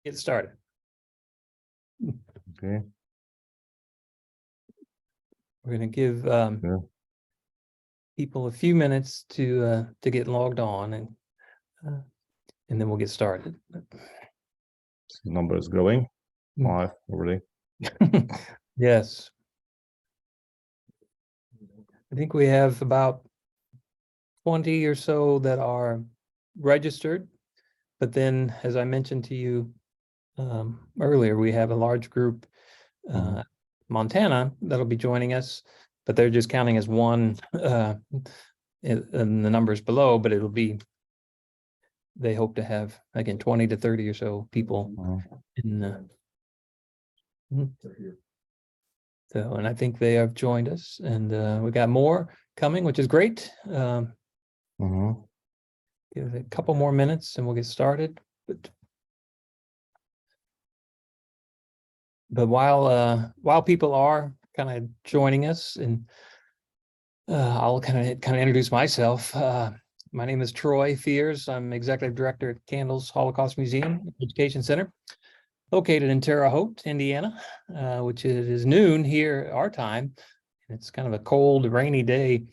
Get started. Okay. We're going to give Yeah. people a few minutes to get logged on, and then we'll get started. The number is growing. Mm. 5 already. Yes. I think we have about 20 or so that are registered, but then, as I mentioned to you earlier, we have a large group, Montana, that'll be joining us, but they're just counting as one in the numbers below, but it'll be, they hope to have, again, 20 to 30 or so people in the, so, and I think they have joined us, and we got more coming, which is great. Give it a couple more minutes and we'll get started. But while people are kind of joining us, and I'll kind of introduce myself. My name is Troy Fears. I'm executive director at Candles Holocaust Museum Education Center, located in Terre Haute, Indiana, which is noon here our time. It's kind of a cold, rainy day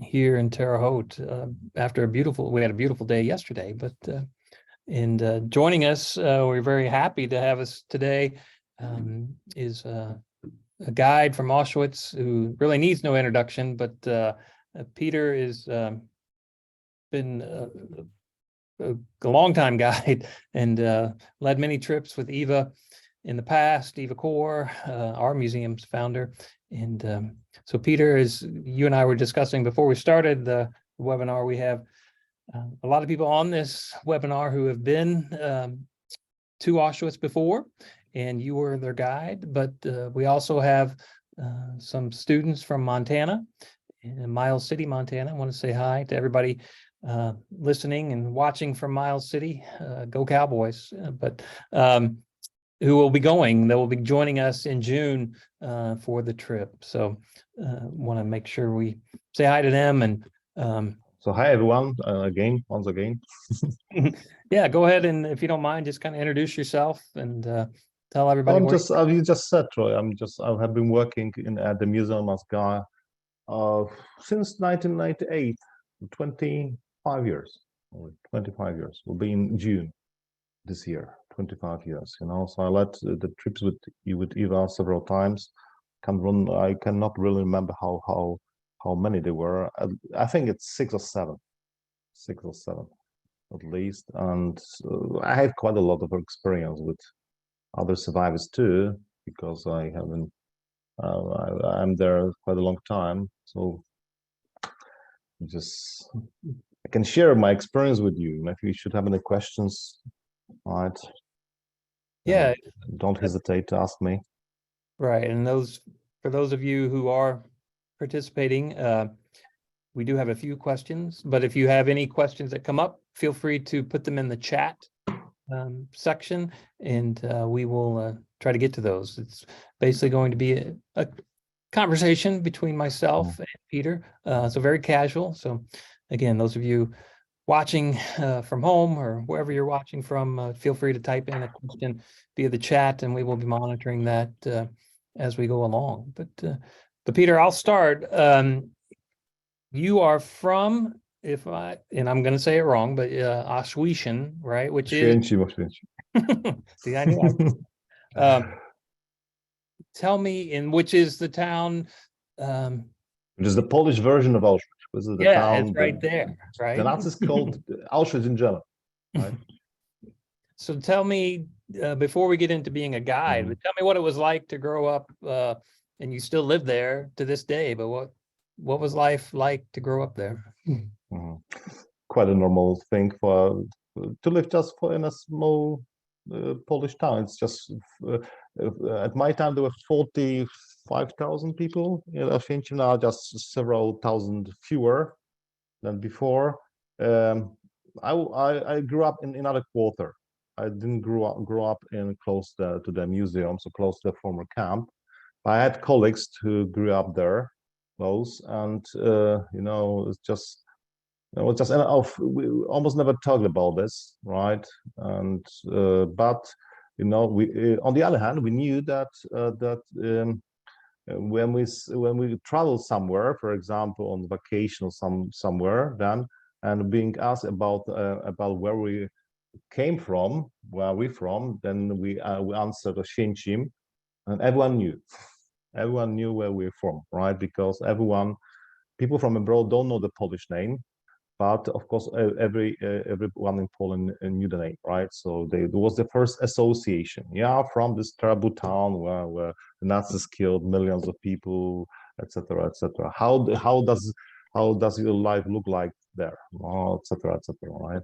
here in Terre Haute after we had a beautiful day yesterday. But and joining us, we're very happy to have us today, is a guide from Auschwitz who really needs no introduction, but Peter is been a longtime guide and led many trips with Eva in the past, Eva Core, our museum's founder. And so Peter, as you and I were discussing before we started the webinar, we have a lot of people on this webinar who have been to Auschwitz before, and you were their guide, but we also have some students from Montana, in Miles City, Montana. I want to say hi to everybody listening and watching from Miles City. Go Cowboys! Who will be going? They will be joining us in June for the trip. So want to make sure we say hi to them. And so hi everyone, once again. Yeah, go ahead, and if you don't mind, just kind of introduce yourself and tell everybody. You just said, Troy. I have been working at the museum as guy since 1998, 25 years. 25 years. Will be in June this year. 25 years, so I led the trips with Eva several times. I cannot really remember how many there were. I think it's 6 or 7 at least. And I have quite a lot of experience with other survivors too, because I haven't I'm there quite a long time, so I can share my experience with you. If you should have any questions, right? Yeah, don't hesitate to ask me. Right, and for those of you who are participating, we do have a few questions, but if you have any questions that come up, feel free to put them in the chat section, and we will try to get to those. It's basically going to be a conversation between myself and Peter, so very casual. So again, those of you watching from home or wherever you're watching from, feel free to type in a question via the chat, and we will be monitoring that as we go along. But Peter, I'll start. You are from, and I'm going to say it wrong, but Auschwitz, right? Which is see, I knew. Tell me, which is the town? Which is the Polish version of Auschwitz. This is the town. It's right there, right? The Nazis called Auschwitz in German, right? So tell me, before we get into being a guide, but tell me what it was like to grow up, and you still live there to this day, but what was life like to grow up there? Quite a normal thing to live just in a small Polish town. It's just at my time there were 45,000 people in Auschwitz. Now just several thousand fewer than before. I grew up in another quarter. I didn't grow up in close to the museum, so close to the former camp. I had colleagues who grew up there close, and it's just It was just we almost never talked about this, right? And but we on the other hand, we knew that when we travel somewhere, for example, on vacation or somewhere, then and being asked about where we came from, where we from, then we answered Oświęcim, and everyone knew where we're from, right? Because people from abroad don't know the Polish name, but of course everyone in Poland knew the name, right? So there was the first association, yeah, from this terrible town where the Nazis killed millions of people, etc., etc. How does your life look like there, etc., etc., right?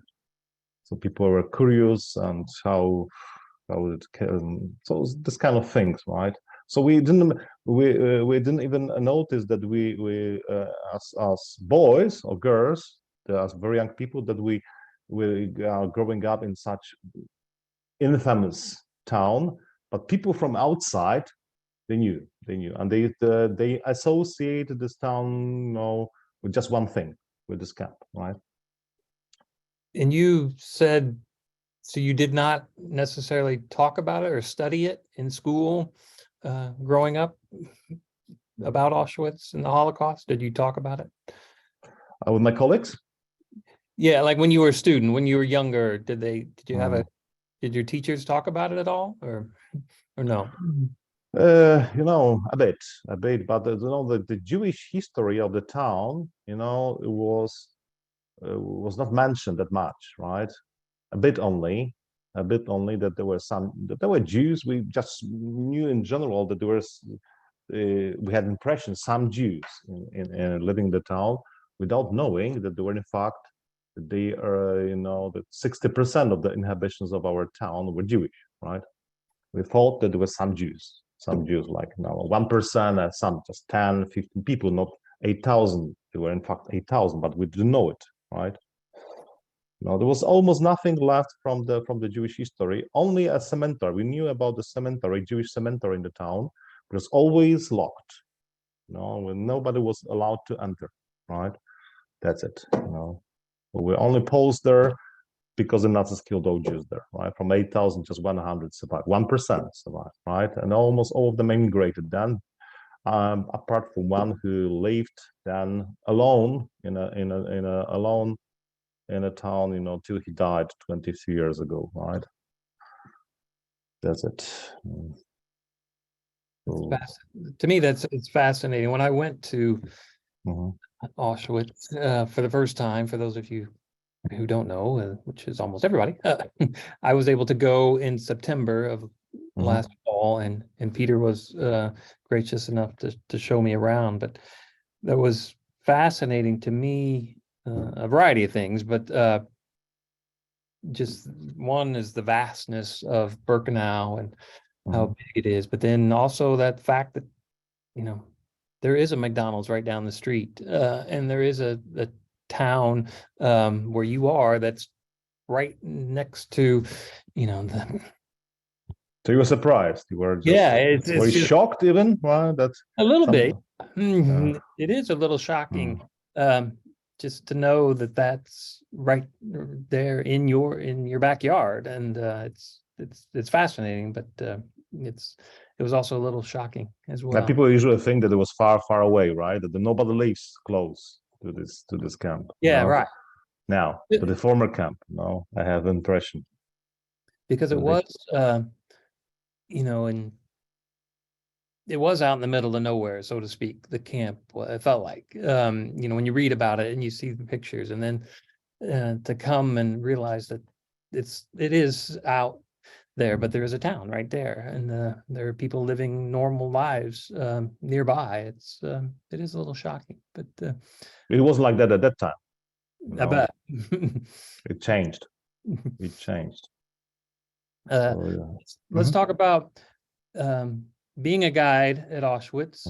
So people were curious and how it can, so this kind of things, right? So we didn't even notice that we as boys or girls, as very young people, that we are growing up in such infamous town, but people from outside, they knew, and they associated this town, with just one thing, with this camp, right? And you said, so you did not necessarily talk about it or study it in school growing up about Auschwitz and the Holocaust? Did you talk about it? With my colleagues? Yeah, like when you were a student, when you were younger, did you have did your teachers talk about it at all, or no? A bit, but the Jewish history of the town, it was not mentioned that much, right? A bit only that there were Jews. We just knew in general that we had impressions some Jews in living in the town, without knowing that there were in fact they are that 60% of the inhabitants of our town were Jewish, right? We thought that there were some Jews like 1%, and some just 10, 15 people, not 8,000. There were in fact 8,000, but we didn't know it, right? There was almost nothing left from the Jewish history. Only a cemetery. We knew about the cemetery, Jewish cemetery in the town. It was always locked. When nobody was allowed to enter. Right. That's it. We only posed there because the Nazis killed all Jews there. Right. From 8,000, just 100 survived. 1% survived. Right. And almost all of them immigrated then. Apart from one who lived then alone in a town, till he died 23 years ago, right? That's it. So, To me, it's fascinating. When I went to mhm. Auschwitz for the first time, for those of you who don't know, which is almost everybody, I was able to go in September of last fall, and Peter was gracious enough to show me around. But that was fascinating to me, a variety of things, but just one is the vastness of Birkenau and how big it is, but then also that fact that there is a McDonald's right down the street, and there is a town where you are that's right next to the. So you were surprised. You were just It's were you just shocked even? Well, that's a little bit. Yeah. It is a little shocking, just to know that that's right there in your backyard, and it's fascinating, but it was also a little shocking as Now, well. people usually think that it was far, far away, right? That nobody lives close to this camp. Yeah, right. Now, to the former camp, I have impression. Because it was, and it was out in the middle of nowhere, so to speak, the camp, it felt like, when you read about it and you see the pictures, and then to come and realize that it is out there, but there is a town right there, and there are people living normal lives nearby. It is a little shocking, but It wasn't like that at that time. I bet. It changed. It changed. Let's talk about being a guide at Auschwitz.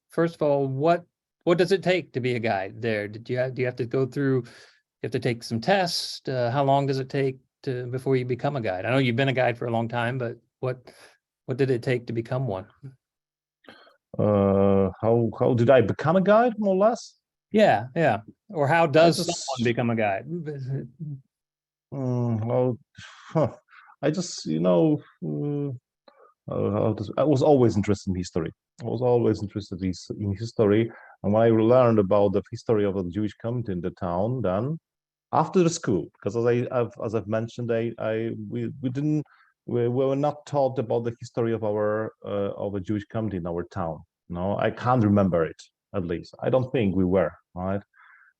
First of all, what does it take to be a guide there? Do you have to go through? You have to take some tests. How long does it take before you become a guide? I know you've been a guide for a long time, but what did it take to become one? How did I become a guide, more or less? Yeah, yeah. Or how I does someone just, become a guide? well, I just, I was always interested in history. I was always interested in history. And when I learned about the history of the Jewish community in the town, then after the school, because as I've mentioned, we didn't we were not taught about the history of a Jewish community in our town. No, I can't remember it, at least. I don't think we were, right?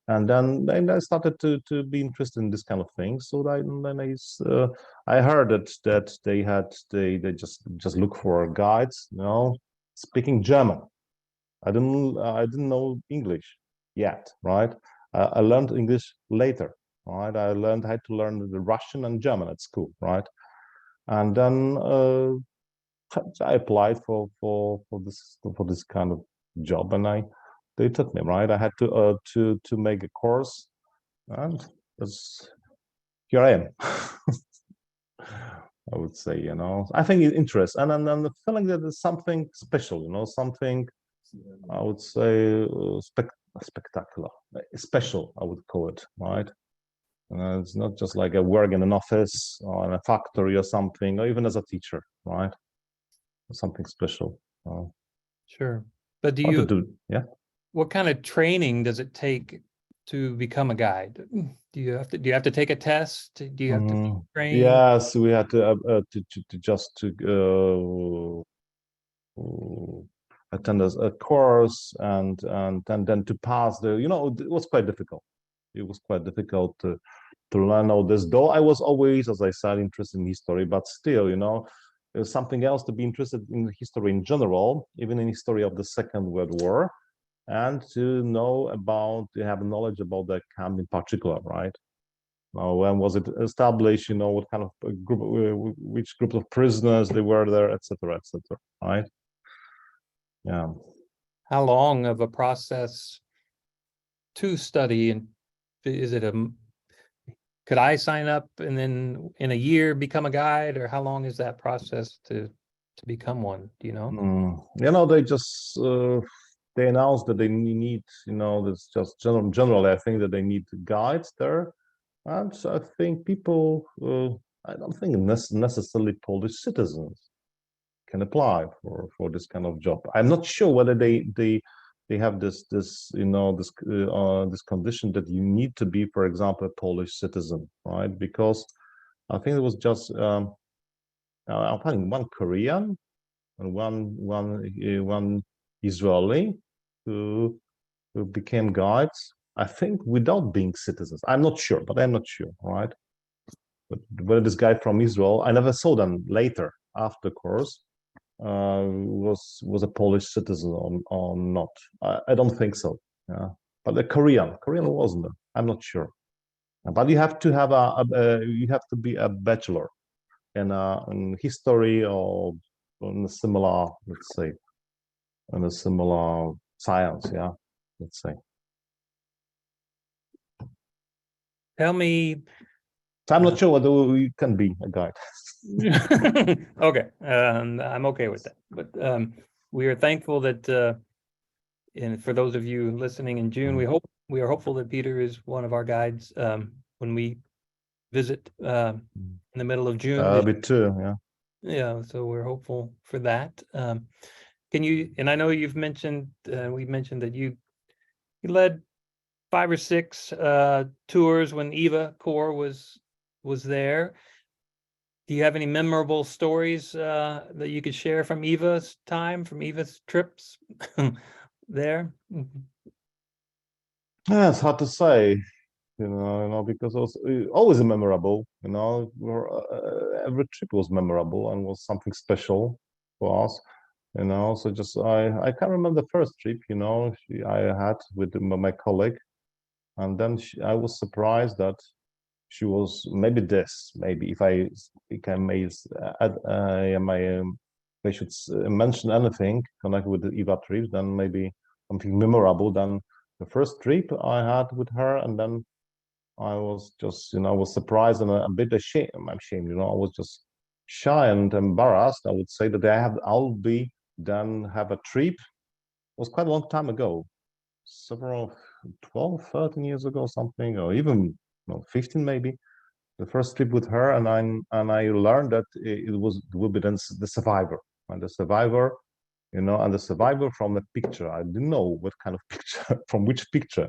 And then I started to be interested in this kind of thing. So I heard that they just look for guides, speaking German. I didn't know English yet, right? I learned English later, right? I had to learn the Russian and German at school, right? And then I applied for this kind of job, and they took me, right? I had to make a course, and that's, here I am. I would say, I think it interests, and the feeling that there's something special, something I would say spectacular, special. I would call it, right? It's not just like a work in an office or in a factory or something, or even as a teacher, right? Something special. Sure. But What to do? Yeah. what kind of training does it take to become a guide? Do you have to take a test? Do you have to be trained? Yes, we had to just to attend a course and then to pass it was quite difficult. It was quite difficult to learn all this. Though I was always, as I said, interested in history, but still, there's something else to be interested in history in general, even in history of the Second World War, and to have knowledge about the camp in particular, right? When was it established? What kind of group, which group of prisoners they were there, etc., etc. Right? Yeah. How long of a process to study? And is it could I sign up and then in a year become a guide, or how long is that process to become one? Do you know? They just they announced that they need, that's just generally, I think that they need guides there, and so I think people, I don't think necessarily Polish citizens can apply for this kind of job. I'm not sure whether they have this condition that you need to be, for example, a Polish citizen, right? Because I think it was just I think one Korean and one Israeli who became guides. I think without being citizens. I'm not sure, but I'm not sure, right? But whether this guy from Israel, I never saw them later after course, was a Polish citizen or not. I don't think so. Yeah, but the Korean wasn't. I'm not sure. But you have to have you have to be a bachelor in history or in a similar, let's say, in a similar science. Yeah, let's say. Tell me. So I'm not sure whether you can be a guide. Okay, I'm okay with that. But we are thankful that, and for those of you listening in June, we are hopeful that Peter is one of our guides when we visit in the middle of June. A bit too. Yeah. Yeah, so we're hopeful for that. Can you? And I know you've mentioned we've mentioned that you led 5 or 6 tours when Eva Corps was there. Do you have any memorable stories that you could share from Eva's time, from Eva's trips there? Yeah, it's hard to say, because it was always memorable. Every trip was memorable and was something special for us. So just I can't remember the first trip. I had with my colleague, and then I was surprised that she was maybe if I may add, if I should mention anything connected with the Eva trip, then maybe something memorable than the first trip I had with her, and then I was just, I was surprised and a bit ashamed. I'm ashamed, I was just shy and embarrassed. I would say that I'll be then have a trip. It was quite a long time ago, several 12, 13 years ago, something, or even 15 maybe. The first trip with her, and I learned that it will be then the survivor, and the survivor, and the survivor from the picture. I didn't know what kind of picture, from which picture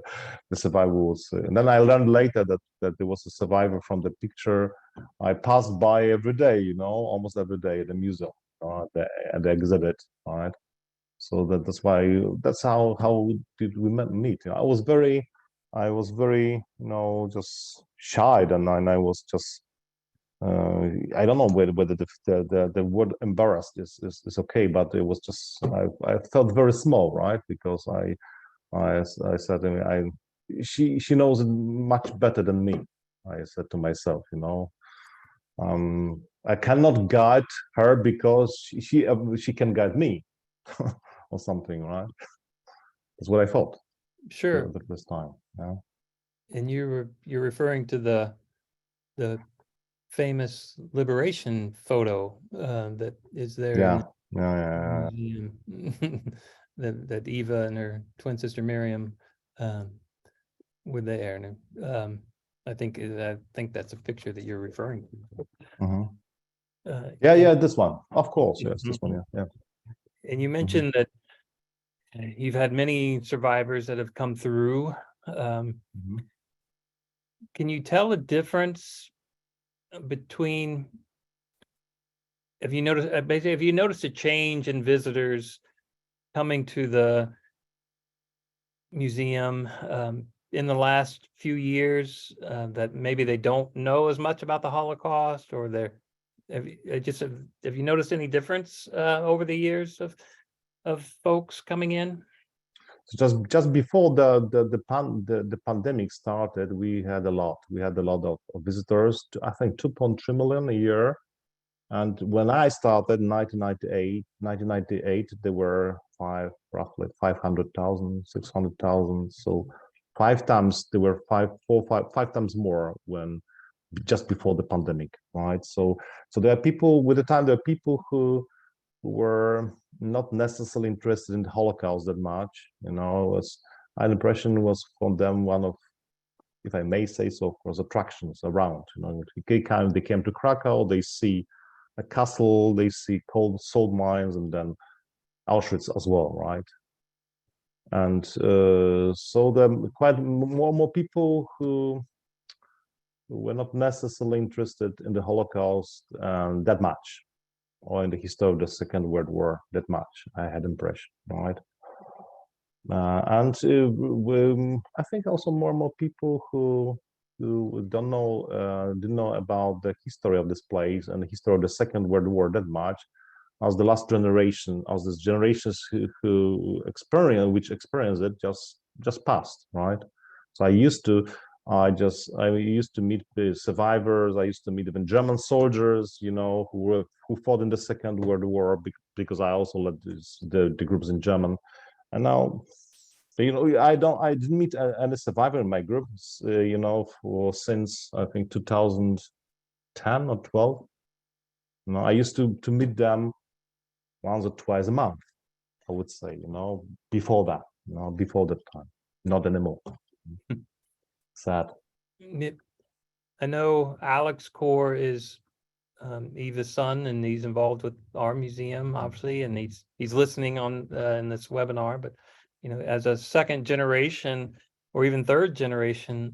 the survivor was. And then I learned later that there was a survivor from the picture I passed by every day, almost every day at the museum, at the exhibit, right? So that's why that's how did we meet. I was very, just shy, and I was just I don't know whether the word embarrassed is okay, but it was just I felt very small, right? Because I said to me, she knows it much better than me. I said to myself, I cannot guide her because she can guide me or something, right? That's what I thought Sure. the first time. Yeah. And you're referring to the famous liberation photo that is there in Yeah. the Yeah. museum that Eva and her twin sister Miriam um, were there. And I think that's a picture that you're referring to. Mhm. And, Yeah. This one, of course. Yes, this one. Yeah. and you Mhm. mentioned that you've had many survivors that have come through. Mhm. Can you tell the difference between, basically, have you noticed a change in visitors coming to the museum in the last few years that maybe they don't know as much about the Holocaust, or have you noticed any difference over the years of folks coming in? So just before the pandemic started, we had a lot. We had a lot of visitors. I think 2.3 million a year. And when I started in 1998, there were roughly 500,000, 600,000. So five times, there were five times more when just before the pandemic, right? So there are people, with the time, there are people who were not necessarily interested in the Holocaust that much. My impression was from them one of, if I may say so, of course, attractions around. They came to Krakow, they see a castle, they see cold salt mines, and then Auschwitz as well, right? And so there are quite more people who were not necessarily interested in the Holocaust that much, or in the history of the Second World War that much. I had impression, right? And I think also more and more people who didn't know about the history of this place and the history of the Second World War that much, as the last generation, as these generations who experience it just passed, right? So I used to meet the survivors. I used to meet even German soldiers, who fought in the Second World War, because I also led the groups in German. And now, I didn't meet any survivor in my groups, for since I think 2010 or 12. I used to meet them once or twice a month, I would say, before that, before that time, not anymore. Sad. I know Alex Core is Eva's son, and he's involved with our museum, obviously, and he's listening on in this webinar. But as a second generation or even third generation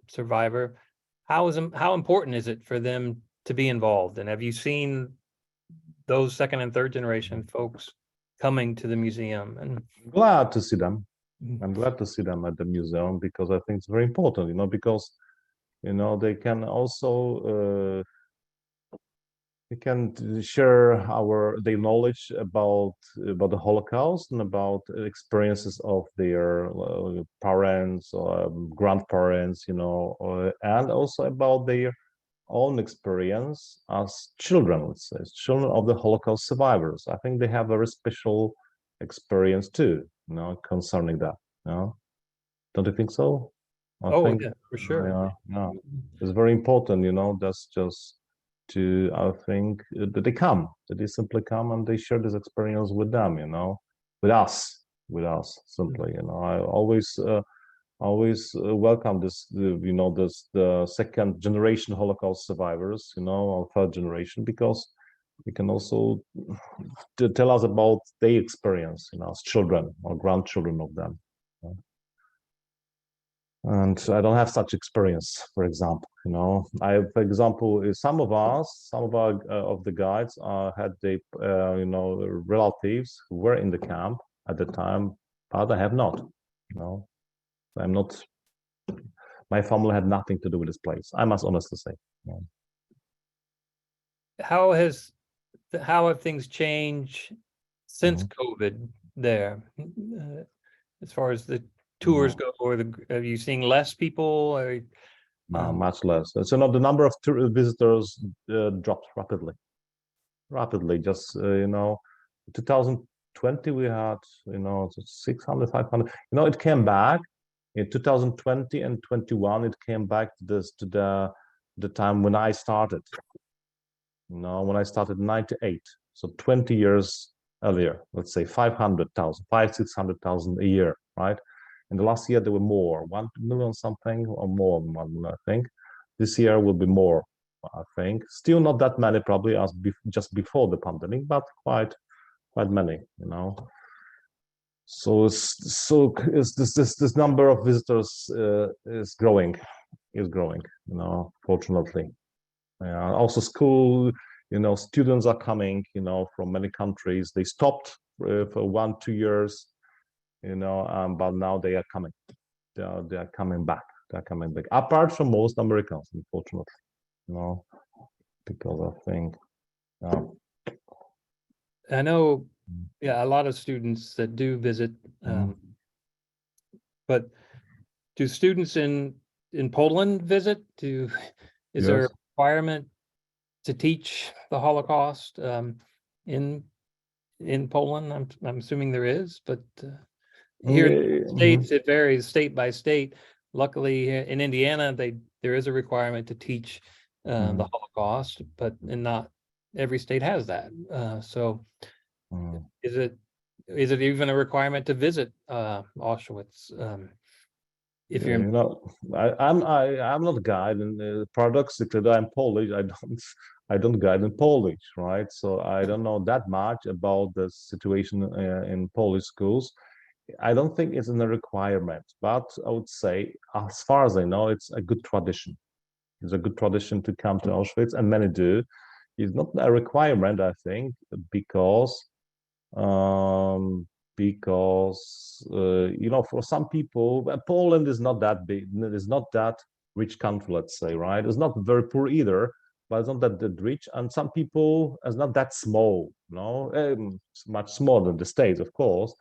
survivor, how important is it for them to be involved? And have you seen those second and third generation folks coming to the museum? And Glad to see them. I'm glad to see them at the museum, because I think it's very important, because they can also we can share their knowledge about the Holocaust and about experiences of their parents or grandparents, and also about their own experience as children, let's say, as children of the Holocaust survivors. I think they have a very special experience too, concerning that. Don't you think so? I think, yeah, for sure. yeah, it's very important, that's just I think that they simply come and they share this experience with them, with us simply. I always welcome the second generation Holocaust survivors, or third generation, because they can also tell us about their experience, as children or grandchildren of them. And I don't have such experience, for example. For example, some of our of the guides had relatives who were in the camp at the time, but I have not. I'm not. My family had nothing to do with this place. I must honestly say. How have things changed since COVID there, as far as the tours go, or are you seeing less people, or Much less. So now the number of visitors dropped rapidly. Just 2020 we had 600, 500. It came back in 2020 and 21. It came back to the time when I started. When I started in 98, so 20 years earlier, let's say 500,000, 600,000 a year, right? And the last year there were more, 1 million something, or more than 1 million, I think. This year will be more, I think. Still not that many, probably, as just before the pandemic, but quite many. So this number of visitors is growing, fortunately. Also school, students are coming, from many countries. They stopped for 1-2 years, but now they are coming. They are coming back. They're coming back. Apart from most Americans, unfortunately, because I think. I know, a lot of students that do visit, but do students in Poland visit? Is there a requirement to teach the Holocaust in Poland? I'm assuming there is, but here in the States it varies state by state. Luckily, in Indiana, there is a requirement to teach the Holocaust, but not every state has that. So, is it even a requirement to visit Auschwitz? If you're I'm not a guide, and paradoxically, though I'm Polish, I don't guide in Polish, right? So I don't know that much about the situation in Polish schools. I don't think it's a requirement, but I would say, as far as I know, it's a good tradition. It's a good tradition to come to Auschwitz, and many do. It's not a requirement, I think, because for some people, Poland is not that big, it's not that rich country, let's say, right? It's not very poor either, but it's not that rich. And some people, it's not that small, it's much smaller than the States, of course.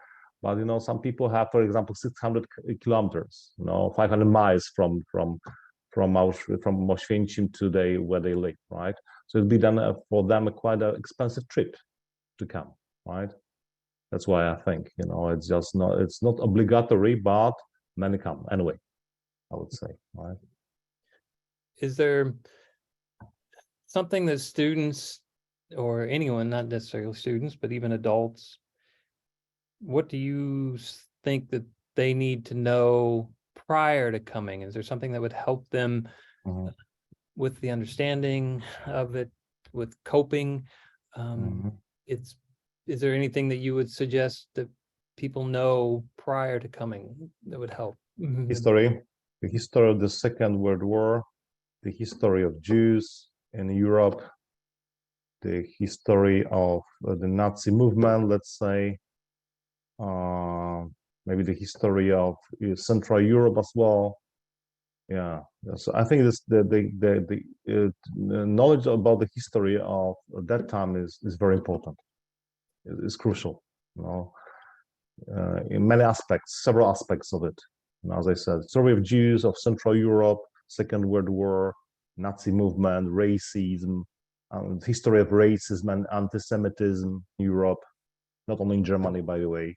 But some people have, for example, 600 kilometers, 500 miles from Auschwitz, from Oświęcim to where they live, right? So it'd be done for them quite an expensive trip to come, right? That's why I think, it's not obligatory, but many come anyway, I would say, right? Is there something that students, or anyone, not necessarily students, but even adults, what do you think that they need to know prior to coming? Is there something that would help them with the understanding of it, with coping? Is there anything that you would suggest that people know prior to coming that would help? The history of the Second World War, the history of Jews in Europe, the history of the Nazi movement, let's say, maybe the history of Central Europe as well. Yeah, so I think the knowledge about the history of that time is very important. It's crucial, in many aspects, several aspects of it. As I said, story of Jews of Central Europe, Second World War, Nazi movement, racism, history of racism and anti-Semitism in Europe, not only in Germany, by the way.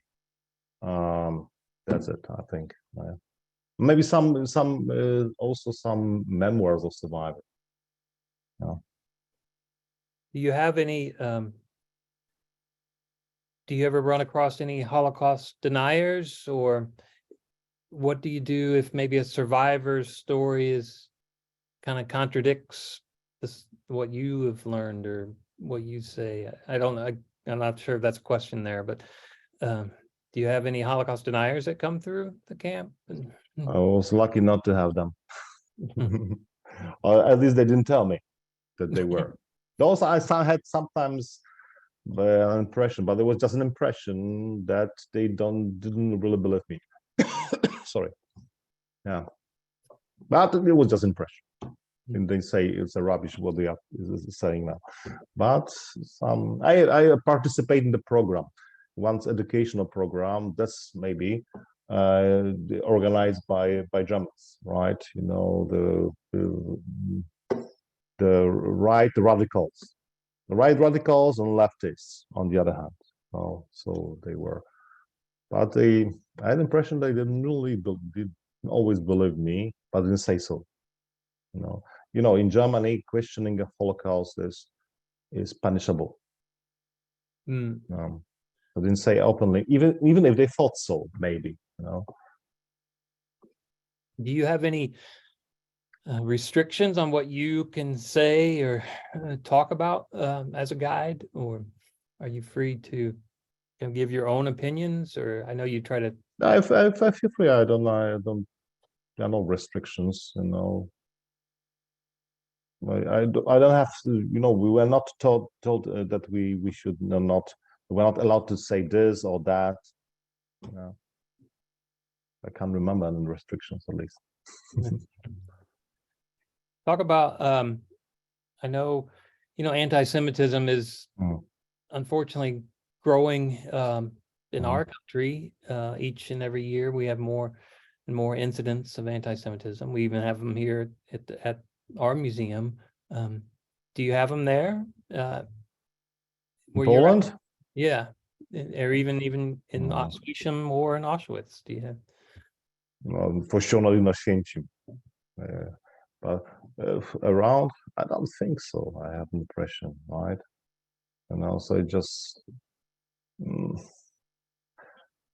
That's it, I think. Maybe also some memoirs of survivors. Do you have any? Do you ever run across any Holocaust deniers, or what do you do if maybe a survivor's story is kind of contradicts this, what you have learned or what you say? I don't know. I'm not sure if that's a question there, but do you have any Holocaust deniers that come through the camp? I was lucky not to have them. Or at least they didn't tell me that they were. Those I had sometimes an impression, but it was just an impression that they didn't really believe me. Sorry. Yeah. But it was just impression. And they say it's a rubbish what they are saying now. But I participate in the program, once educational program. That's maybe organized by Germans, right? You know, the right radicals, and leftists on the other hand. So they were, but I had the impression they didn't really didn't always believe me, but didn't say so. You know, in Germany, questioning a Holocaust is punishable. I didn't say openly, even if they thought so, maybe. You know. Do you have any restrictions on what you can say or talk about as a guide, or are you free to give your own opinions? Or I know you try to. I feel free. I don't. There are no restrictions. You know. I don't have to. You know, we were not told that we should not. We're not allowed to say this or that. Yeah. I can't remember any restrictions, at least. Talk about, I know, anti-Semitism is unfortunately growing in our country. Each and every year we have more and more incidents of anti-Semitism. We even have them here at our museum. Do you have them there? Where Poland? Yeah, or even in Auschwitz or in Auschwitz. Do you have? No, for sure not in Oświęcim. But around, I don't think so. I have an impression, right? And also just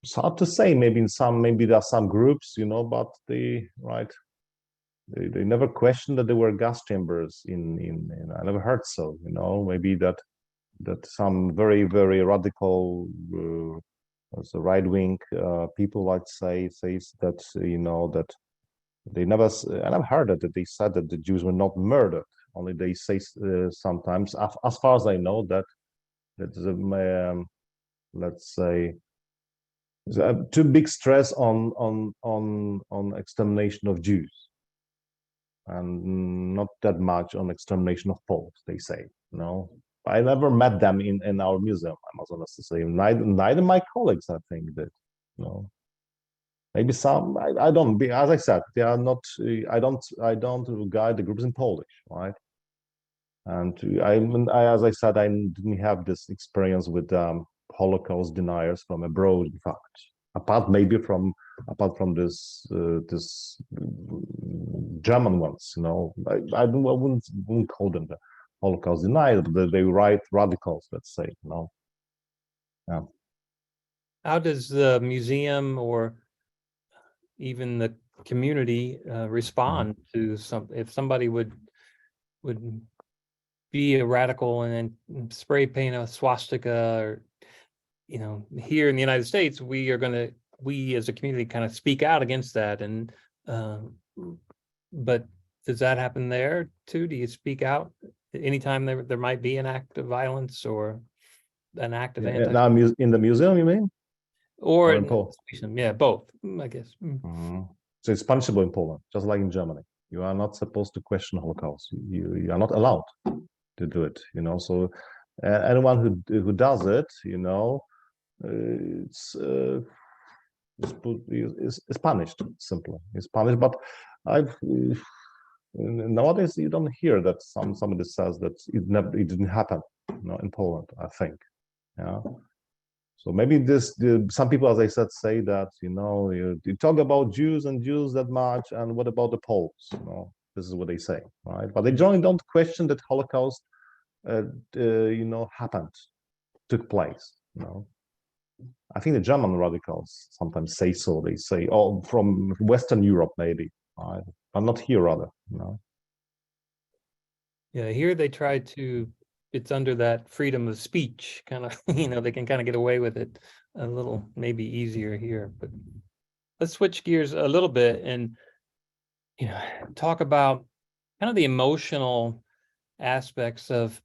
it's hard to say. Maybe there are some groups, you know, but they never questioned that there were gas chambers in I never heard so, you know. Maybe that some very radical right-wing people like says that, you know, that they never, and I've heard that they said that the Jews were not murdered. Only they say sometimes, as far as I know, that let's say too big stress on extermination of Jews, and not that much on extermination of Poles. They say, no. I never met them in our museum. I must honestly say, neither my colleagues, I think, that, you know. Maybe some. I don't. As I said, they are not. I don't guide the groups in Polish, right? And as I said, I didn't have this experience with Holocaust deniers from abroad. In fact, apart from this German ones, you know, I wouldn't call them the Holocaust deniers, but they right radicals, let's say, you know. Yeah. How does the museum or even the community respond to if somebody would be a radical and then spray paint a swastika, or, you know, here in the United States, we as a community kind of speak out against that. And but does that happen there too? Do you speak out anytime there might be an act of violence or an act of anti? Now in the museum, you mean? Or in Poland? Yeah, both, I guess. So it's punishable in Poland, just like in Germany. You are not supposed to question Holocaust. You are not allowed to do it. You know, so anyone who does it, you know, it's punished. Simply, it's punished. But nowadays you don't hear that somebody says that it didn't happen, you know, in Poland. I think, yeah. So maybe some people, as I said, say that, you know, you talk about Jews that much, and what about the Poles? You know, this is what they say, right? But they generally don't question that Holocaust, you know, took place. You know. I think the German radicals sometimes say so. They say, "Oh, from Western Europe, maybe," right? But not here, rather. Yeah, here they try to, it's under that freedom of speech kind of, they can kind of get away with it a little, maybe easier here. But let's switch gears a little bit and, talk about kind of the emotional aspects of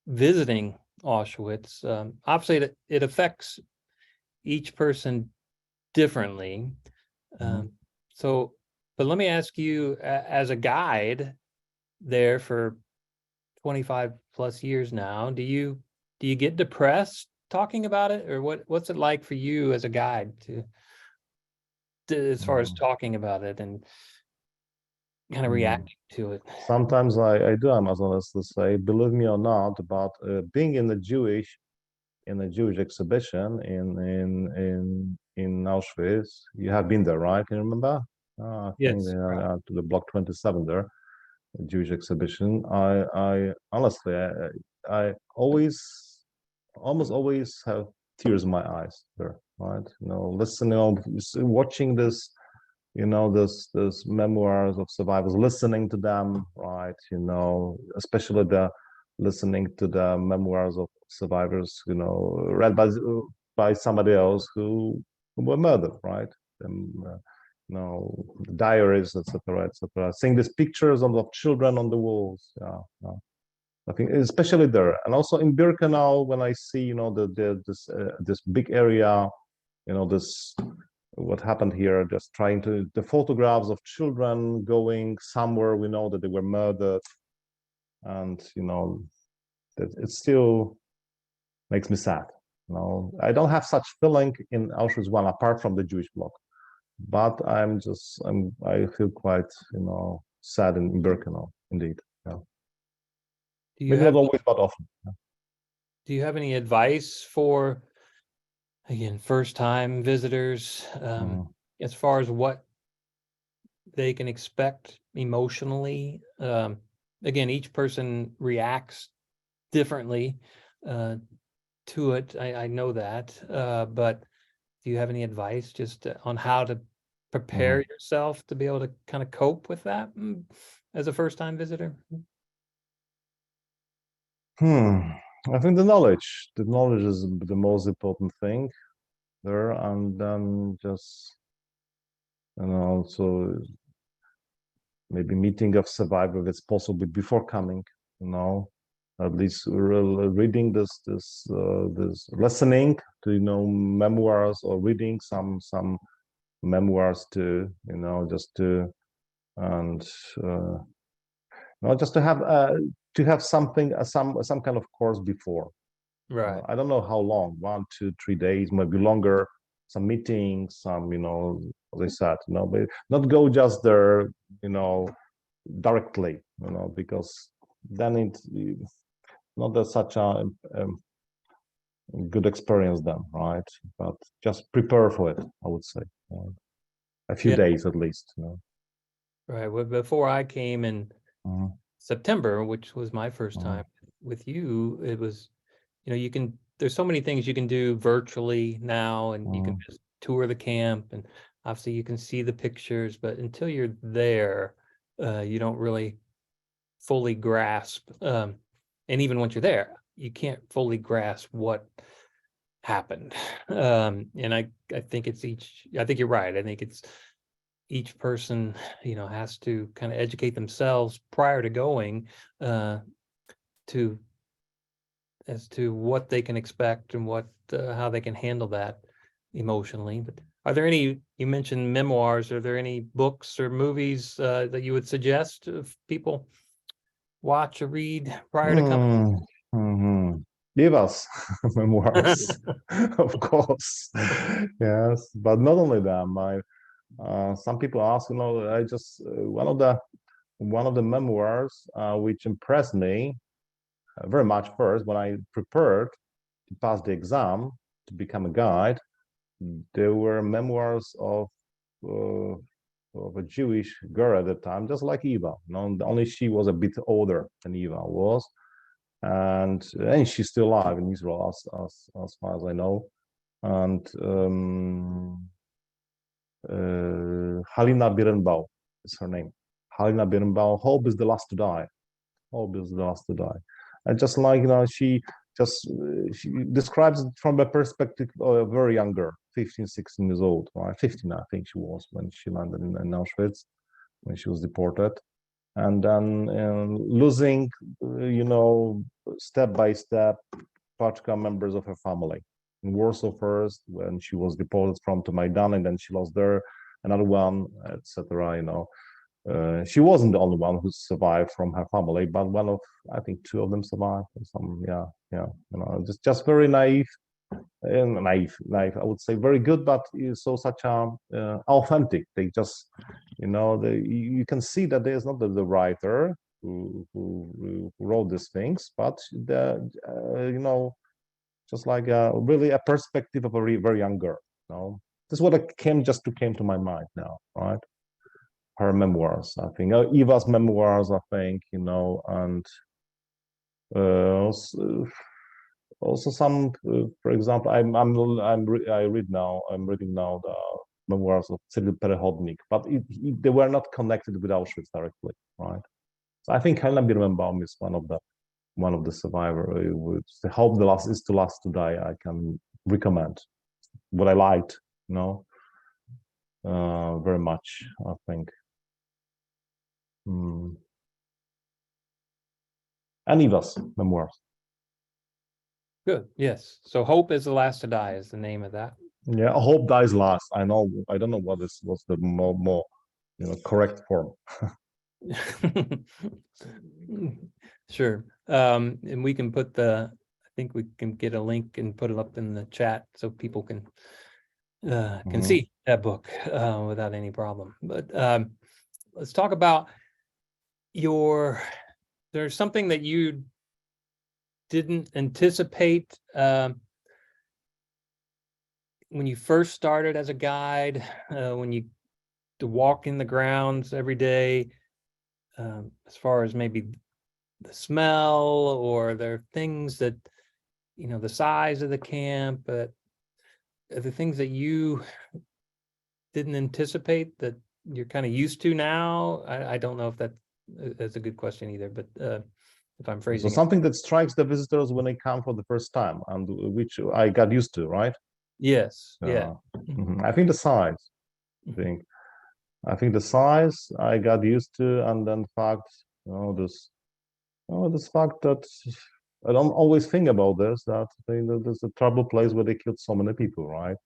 visiting Auschwitz. Obviously, it affects each person differently. So, but let me ask you, as a guide there for 25 plus years now, do you get depressed talking about it, or what's it like for you as a guide to as far as talking about it and kind of reacting to it? Sometimes I do. I'm as honest to say, believe me or not, but being in a Jewish exhibition in Auschwitz. You have been there, right? Can you remember? I think Yes, right. to the block 27 there, a Jewish exhibition. I honestly, I almost always have tears in my eyes there, right? Listening, watching this, this memoirs of survivors, listening to them, right? Especially the listening to the memoirs of survivors, read by somebody else who were murdered, right? And, diaries, etc., etc. Seeing these pictures of children on the walls, yeah, yeah. I think especially there, and also in Birkenau, when I see, this big area, this what happened here, just trying to the photographs of children going somewhere we know that they were murdered, and that it still makes me sad. I don't have such feeling in Auschwitz one apart from the Jewish bloc, but I feel quite sad in Birkenau indeed. Yeah. Do you Maybe not have always, but often. any advice for, again, first time visitors, as far as what they can expect emotionally? Again, each person reacts differently to it. I know that, but do you have any advice just on how to prepare yourself to be able to kind of cope with that as a first time visitor? I think the knowledge is the most important thing there, and then just also maybe meeting of survivor if it's possible before coming, at least reading this listening to memoirs, or reading some memoirs to just to and just to have something, some kind of course before. Right. I don't know how long, 1, 2, 3 days, maybe longer. Some meetings, as I said, but not go just there, directly, because then it's not that such a good experience then, right? But just prepare for it, I would say, a few Yeah. days at least. Right. Well, before I came in Mhm, September, which was my first mhm, time with you, it was, there's so many things you can do virtually now, and you can mhm, just tour the camp, and obviously you can see the pictures, but until you're there, you don't really fully grasp. And even once you're there, you can't fully grasp what happened. And I think I think you're right. I think it's each person, has to kind of educate themselves prior to going, to as to what they can expect and how they can handle that emotionally. But are there any, you mentioned memoirs, are there any books or movies that you would suggest if people watch or read prior to coming? mhm, mhm. Give us memoirs, of course. Yes, but not only them. Some people ask, I just one of the memoirs which impressed me very much first when I prepared to pass the exam to become a guide. There were memoirs uh, of a Jewish girl at the time, just like Eva. Only she was a bit older than Eva was, and she's still alive in Israel, as far as I know. and Halina Birnbaum is her name. Halina Birnbaum, hope is the last to die. Hope is the last to die. And just like, she describes it from the perspective of a very young girl, 15, 16 years old, right? 15, I think she was when she landed in Auschwitz, when she was deported. And then losing, step by step, practical members of her family. In Warsaw first, when she was deported to Maidan, and then she lost there, another one, etc. She wasn't the only one who survived from her family, but I think two of them survived. Just very naive, naive. I would say very good, but so such a authentic. They just, you can see that there's not the writer who wrote these things, but just like really a perspective of a very young girl. This is what came to my mind now, right? Her memoirs, I think, Eva's memoirs, I think, and also some, for example, I'm reading now the memoirs of Cyril Perechodnik, but they were not connected with Auschwitz directly, right? So I think Helena Birnbaum is one of the survivors. The hope is the last to die. I can recommend what I liked, very much, I think. And Eva's memoirs. Good. Yes. So Hope is the Last to Die is the name of that. Yeah, Hope dies last. I know. I don't know what's the more correct form. Sure. And we can put I think we can get a link and put it up in the chat so people can see that book without any problem. But let's talk about there's something that you didn't anticipate when you first started as a guide, when you to walk in the grounds every day, as far as maybe the smell, or there are things that, the size of the camp, but the things that you didn't anticipate that you're kind of used to now? I don't know if that's a good question either, but if I'm phrasing so something that strikes the visitors when they come for the first time, and which I got used to, right? Yes. Yeah. I think the size. I think the size I got used to, and then this fact that I don't always think about this, that there's a terrible place where they killed so many people, right?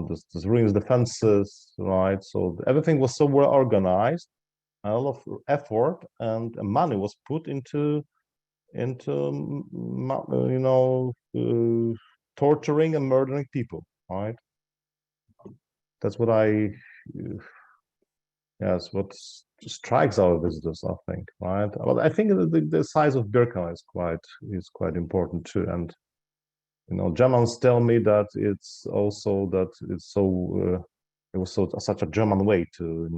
This ruins the fences, right? So everything was so well organized, and a lot of effort and money was put into torturing and murdering people, right? That's what what strikes our visitors, I think, right? But I think the size of Birkenau is quite important too. And Germans tell me that it's also that it's so it was such a German way to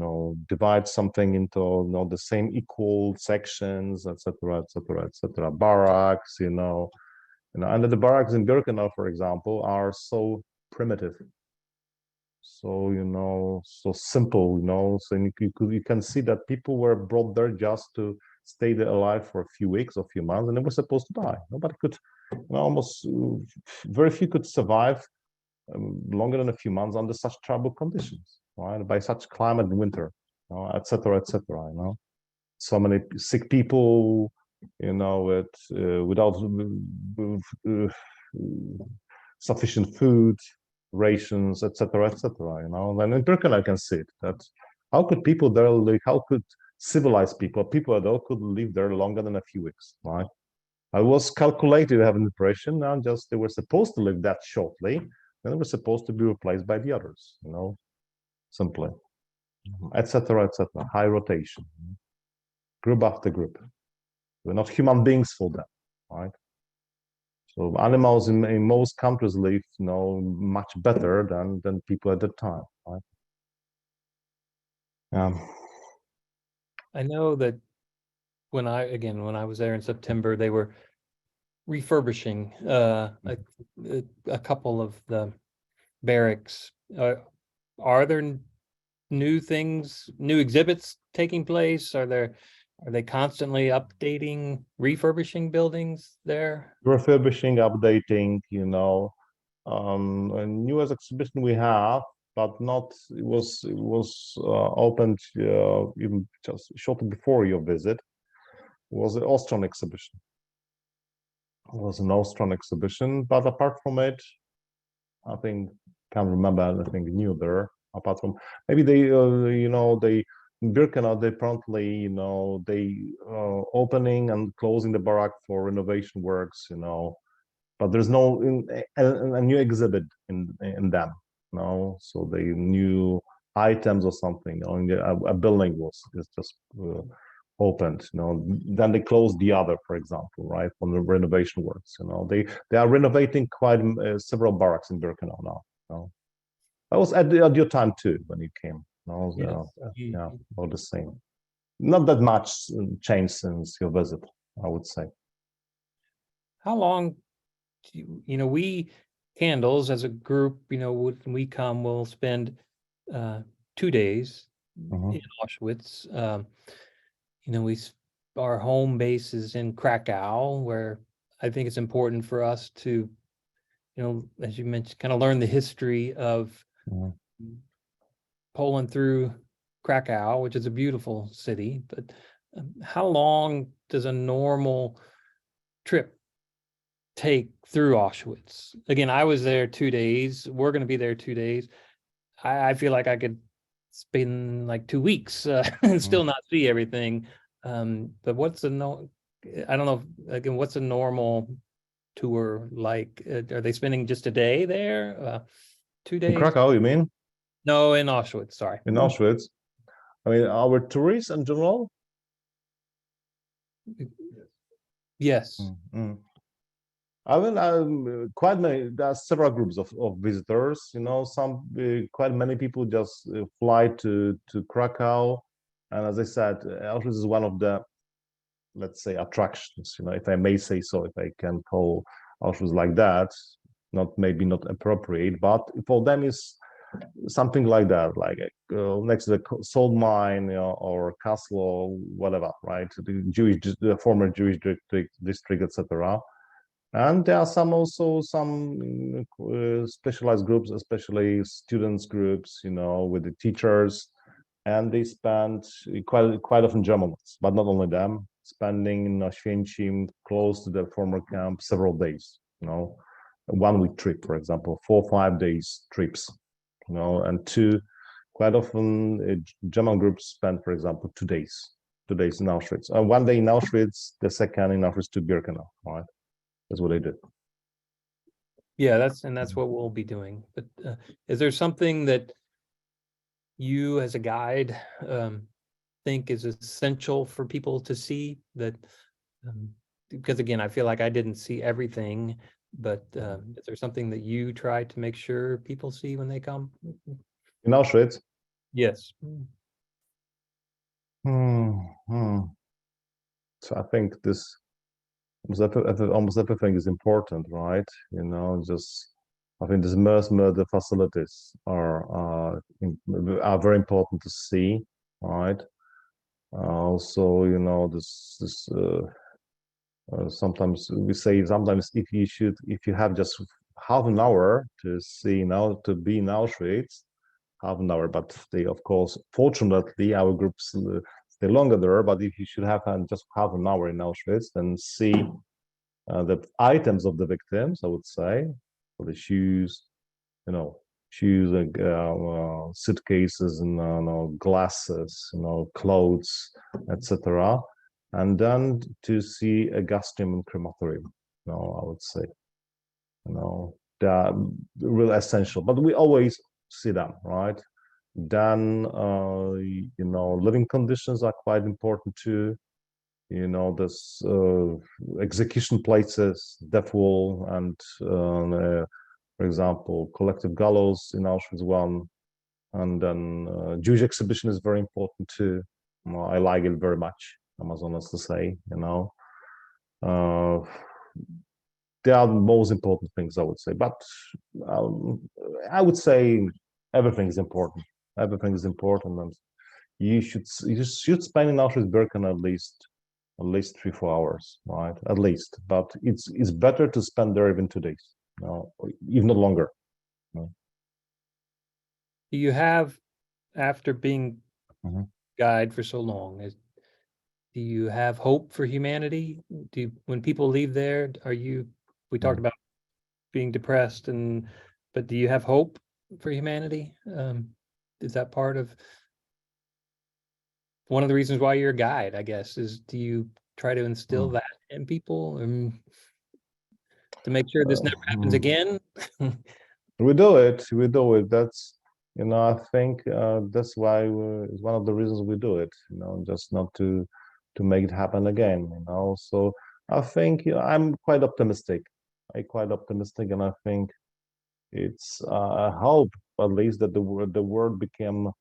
divide something into the same equal sections, etc., etc., etc. Barracks, and the barracks in Birkenau, for example, are so primitive, so simple, so you can see that people were brought there just to stay there alive for a few weeks or a few months, and they were supposed to die. Nobody could, almost very few could survive longer than a few months under such terrible conditions, right? By such climate in winter, etc., etc. So many sick people, without sufficient food, rations, etc., etc. And in Turkey, I can see it. That how could people there live? How could civilized people there could live there longer than a few weeks, right? I was calculated to have an impression, and just they were supposed to live that shortly, then they were supposed to be replaced by the others, simply, etc., etc. High rotation, group after group. We're not human beings for them, right? So animals in most countries live, much better than people at the time, right? I know that when I was there in September, they were refurbishing a couple of the barracks. Are there new things, new exhibits taking place? Are they constantly updating, refurbishing buildings there? Refurbishing, updating, a newest exhibition we have, but not, it was opened even just shortly before your visit, was an Austrian exhibition. It was an Austrian exhibition, but apart from it, I think, can't remember anything new there. Apart from maybe they in Birkenau, they promptly, they opening and closing the barrack for renovation works, but there's no a new exhibit in them, so the new items or something, a building was is just opened, then they closed the other, for example, right, from the renovation works, they are renovating quite several barracks in Birkenau now. That was at your time too when you came. Yes. Yeah, about the same. Not that much changed since your visit, I would say. How long we Candles as a group, when we come, we'll spend 2 days in Auschwitz. Our home base is in Krakow, where I think it's important for us to, as you mentioned, kind of learn the history of Poland through Krakow, which is a beautiful city. But how long does a normal trip take through Auschwitz? Again, I was there 2 days. We're going to be there 2 days. I feel like I could spend like 2 weeks and still not see everything. But I don't know, again, what's a normal tour like? Are they spending just a day there? 2 days? In Krakow, you mean? No, in Auschwitz, sorry. In Auschwitz. I mean, our tourists in general? Yes. I mean, quite many. There are several groups of visitors. Some quite many people just fly to Krakow, and as I said, Auschwitz is one of the, let's say, attractions. If I may say so, if I can call Auschwitz like that, maybe not appropriate, but for them is something like that, like next to the salt mine, or castle or whatever, right? The former Jewish district, etc. And there are also some specialized groups, especially students groups, with the teachers, and they spend quite often German ones, but not only them, spending in Święcim, close to the former camp, several days, a 1 week trip, for example, 4 or 5 days trips, and quite often German groups spend, for example, 2 days in Auschwitz, 1 day in Auschwitz, the second in Auschwitz to Birkenau, right? That's what they did. Yeah, that's what we'll be doing. But is there something that you as a guide think is essential for people to see, that because again, I feel like I didn't see everything, but is there something that you try to make sure people see when they come? In Auschwitz? Yes. So I think almost everything is important, right? I think these mass murder facilities are very important to see, right? Also, sometimes we say, if you have just half an hour to see to be in Auschwitz, half an hour, but they, of course, fortunately, our groups stay longer there. But if you should have just half an hour in Auschwitz, then see the items of the victims, I would say, for the shoes, like suitcases and glasses, clothes, etc. And then to see a gas chamber and crematorium, I would say, they're really essential. But we always see them, right? Then living conditions are quite important too. This execution places, death wall, and for example, collective gallows in Auschwitz one, and then Jewish exhibition is very important too. I like it very much, I must honestly say. they are the most important things, I would say. But I would say everything is important. Everything is important, and you should spend in Auschwitz-Birkenau at least 3-4 hours, right? At least. But it's better to spend there even 2 days, if not longer. Do you have, after being Mhm. guide for so long, do you have hope for humanity? When people leave there, we talked Mhm. about being depressed, but do you have hope for humanity? Is that part of one of the reasons why you're a guide, I guess, do you try to instill Mm. that in people, to make sure this never happens Mm. again? We do it. We do it. I think that's why it's one of the reasons we do it. Just not to make it happen again. So I think I'm quite optimistic. Quite optimistic, and I think it's I hope at least that the world became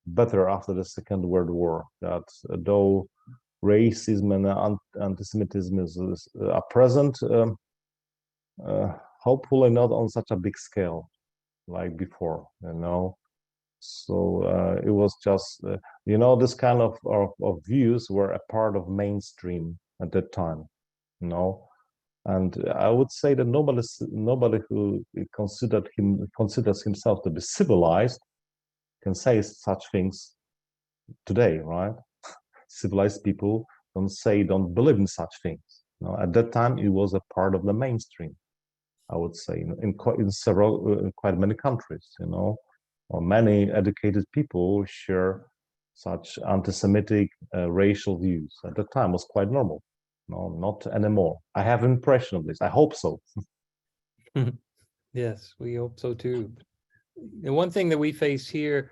better after the Second World War. That though racism and anti-Semitism are present, hopefully not on such a big scale like before. So it was just this kind of views were a part of mainstream at that time. You know, and I would say that nobody who considers himself to be civilized can say such things today, right? Civilized people don't believe in such things. At that time, it was a part of the mainstream. I would say in several quite many countries, or many educated people share such anti-Semitic racial views. At the time, was quite normal. No, not anymore. I have impression of this. I hope so. Yes, we hope so too. And one thing that we face here,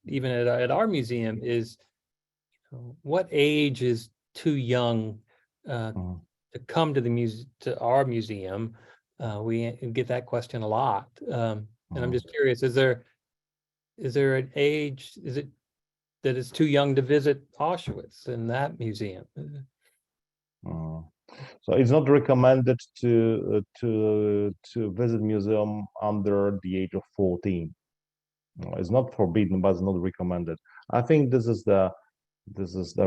even at our museum, is what age is too young Mm. to come to our museum? We get that question a lot, and I'm just curious: is there an age? Is it that it's too young to visit Auschwitz in that museum? Mm. So it's not recommended to visit museum under the age of 14. It's not forbidden, but it's not recommended. I think this is the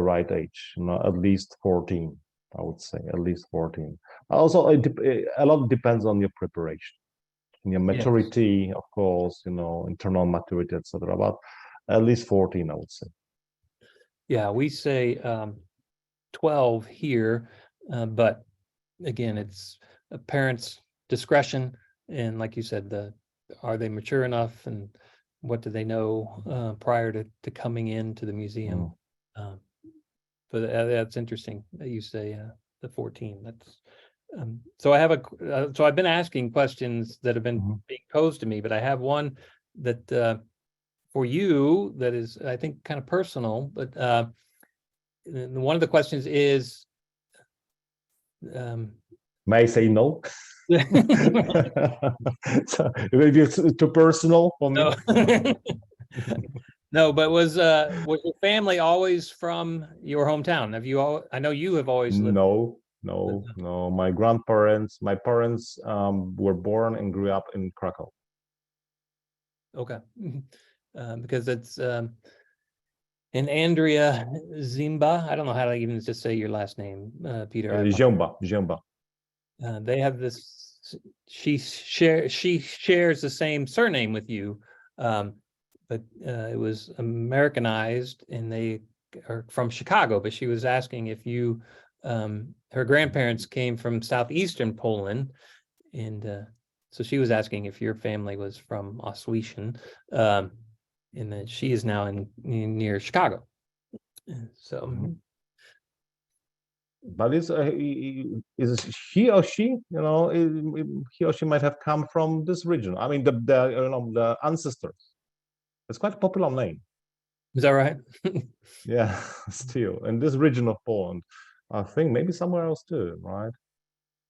right age, at least 14. I would say at least 14. Also, a lot depends on your preparation, your Yes. maturity, of course, internal maturity, etc. But at least 14, I would say. Yeah, we say 12 here, but again, it's a parent's discretion. And like you said, are they mature enough, and what do they know prior to coming into the museum? Um, but that's interesting that you say the 14. So so I've been asking questions that have been Mhm. being posed to me, but I have one that for you that is, I think, kind of personal. But one of the questions is, um, May I say no? So maybe it's too personal for me. no. No, but was your family always from your hometown? I know you have always lived. No, no, no. My parents were born and grew up in Krakow. Okay. Because it's in Andrea Zimba. I don't know how to even just say your last name, Peter. Ziemba. They have this. She shares the same surname with you, but it was Americanized, and they are from Chicago. But she was asking if her grandparents came from southeastern Poland, and so she was asking if your family was from Auschwitz, and that she is now near Chicago. So. Mhm. But is he or she, he or she might have come from this region. I mean, the ancestors. It's quite a popular name. Is that right? Yeah, still in this region of Poland. I think maybe somewhere else too, right?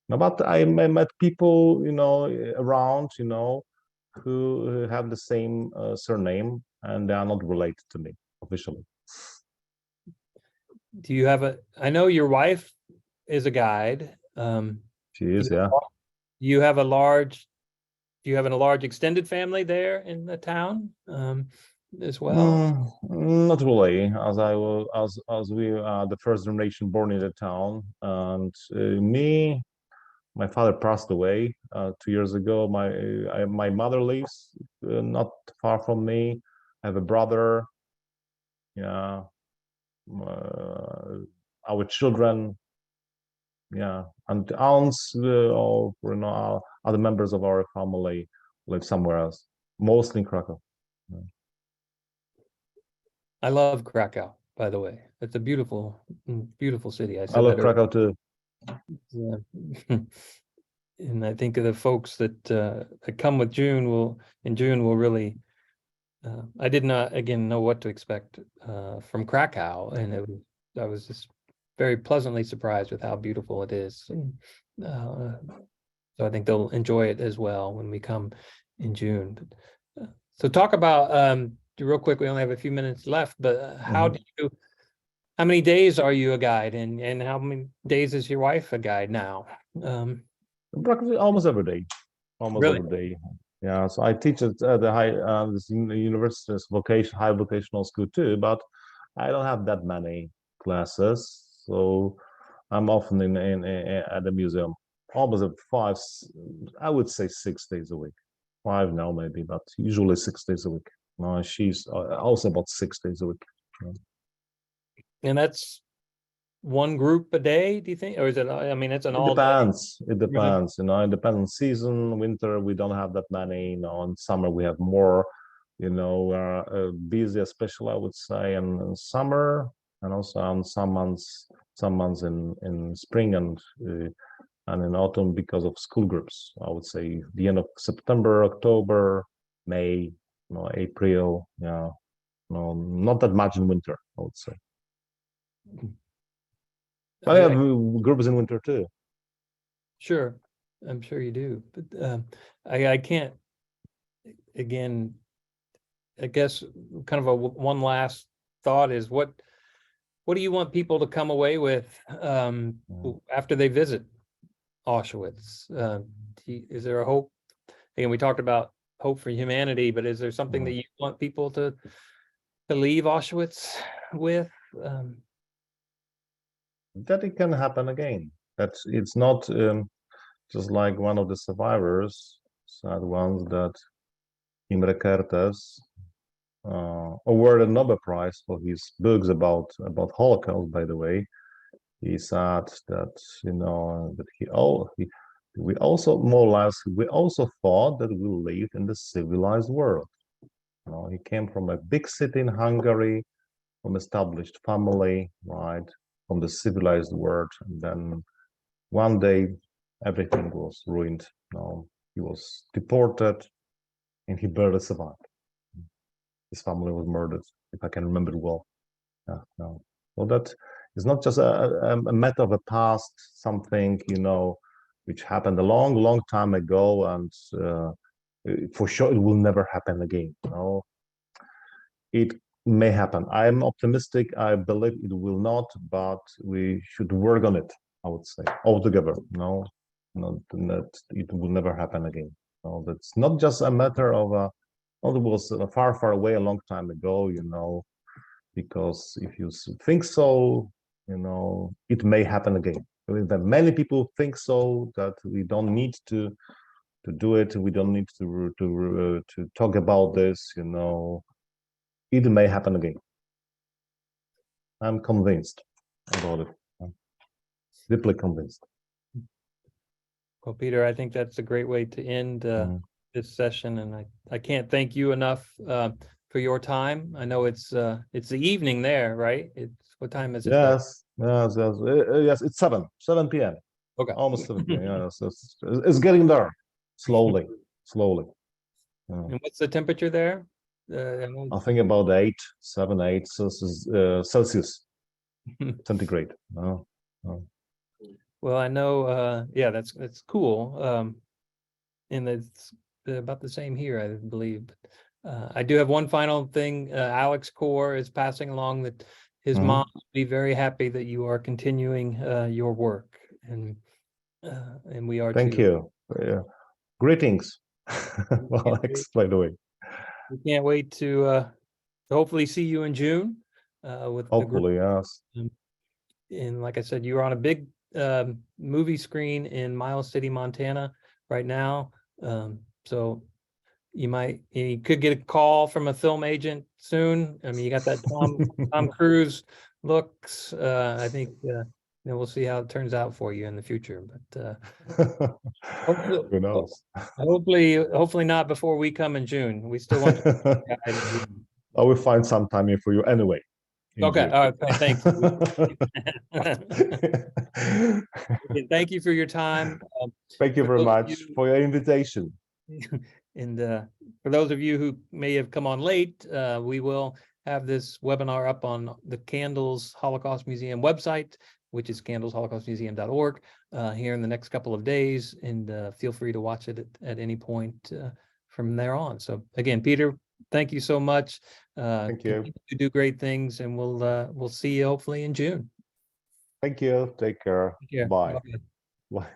No, but I met people, around, who have the same surname, and they are not related to me officially. Do you have I know your wife is a guide. She is, yeah. You have a large, do you have a large extended family there in the town as well? Not really, as I was, as we are the first generation born in the town, and my father passed away 2 years ago. My mother lives not far from me. I have a brother. Yeah, our children. Yeah, and aunts or other members of our family live somewhere else, mostly in Krakow. Yeah. I love Krakow, by the way. It's a beautiful, beautiful city. I I said love that earlier. Krakow too. Yeah. And I think of the folks that come with June will really. I did not again know what to expect from Krakow, and I was just very pleasantly surprised with how beautiful it is. And, so I think they'll enjoy it as well when we come in June. So talk about real quick. We only have a few minutes left, but Mhm. how many days are you a guide, and how many days is your wife a guide now? Practically almost every day. Almost Really? every day. Yeah, so I teach at the university's high vocational school too, but I don't have that many classes, so I'm often at the museum almost at I would say 6 days a week. Five now maybe, but usually 6 days a week. She's also about 6 days a week. Yeah. And that's one group a day, do you think? Or is it, I mean, it's an It all day. depends. It Really? depends. It depends on season. Winter, we don't have that many. In summer, we have more. Busy, especially I would say in summer, and also on some months in spring and in autumn because of school groups. I would say the end of September, October, May, April. Yeah, no, not that much in winter. I would say. But I have groups in winter too. Sure, I'm sure you do, but I can't, again, I guess kind of one last thought is what do you want people to come away with after they visit Auschwitz? Is there a hope? Again, we talked about hope for humanity, but is there something that you want people to leave Auschwitz with? That it can happen again. That it's not just like one of the survivors, sad ones, that Imre Kertész awarded a Nobel Prize for his books about Holocaust. By the way, he said that that we also more or less we also thought that we lived in the civilized world. He came from a big city in Hungary, from established family, right, from the civilized world, and then one day everything was ruined. He was deported, and he barely survived. His family was murdered, if I can remember well. Yeah, no. Well, that is not just a matter of a past, something which happened a long, long time ago, and for sure it will never happen again. It may happen. I'm optimistic. I believe it will not, but we should work on it. I would say altogether. No, that it will never happen again. No, that's not just a matter of it was far, far away a long time ago. Because if you think so, it may happen again. That many people think so that we don't need to do it. We don't need to talk about this. It may happen again. I'm convinced about it. I'm deeply convinced. Well, Peter, I think that's a great way to end this session, and I can't thank you enough for your time. I know it's the evening there, right? What time is it there? Yes. It's 7 p.m. Okay, Almost 7 p.m. Yes, it's getting there, slowly. And what's the temperature there? I think about 8, 7, 8 Celsius centigrade. Well, I know, yeah, that's cool. And it's about the same here, I believe. I do have one final thing. Alex Core is passing along that his mom will be very happy that you are continuing your work. And And we are Thank too. you. Greetings. Well, can't wait. explain away. We can't wait to hopefully see you in June with the group. Hopefully, yes. And like I said, you're on a big movie screen in Miles City, Montana right now. So you could get a call from a film agent soon. I mean, you got that Tom Cruise looks. I think we'll see how it turns out for you in the future. But hopefully, Who knows? hopefully not before we come in June. We still want you guys in June. I will find some time in for you anyway. in Okay, June. all right, thanks. Again, thank you for your time. Thank you For very those of much you- for your invitation. And for those of you who may have come on late, we will have this webinar up on the Candles Holocaust Museum website, which is candlesholocaustmuseum.org, here in the next couple of days. And feel free to watch it at any point from there on. So again, Peter, thank you so much. Thank you. Continue to do great things, and we'll see you hopefully in June. Thank you. Take care. Take care. Bye. Bye. Bye.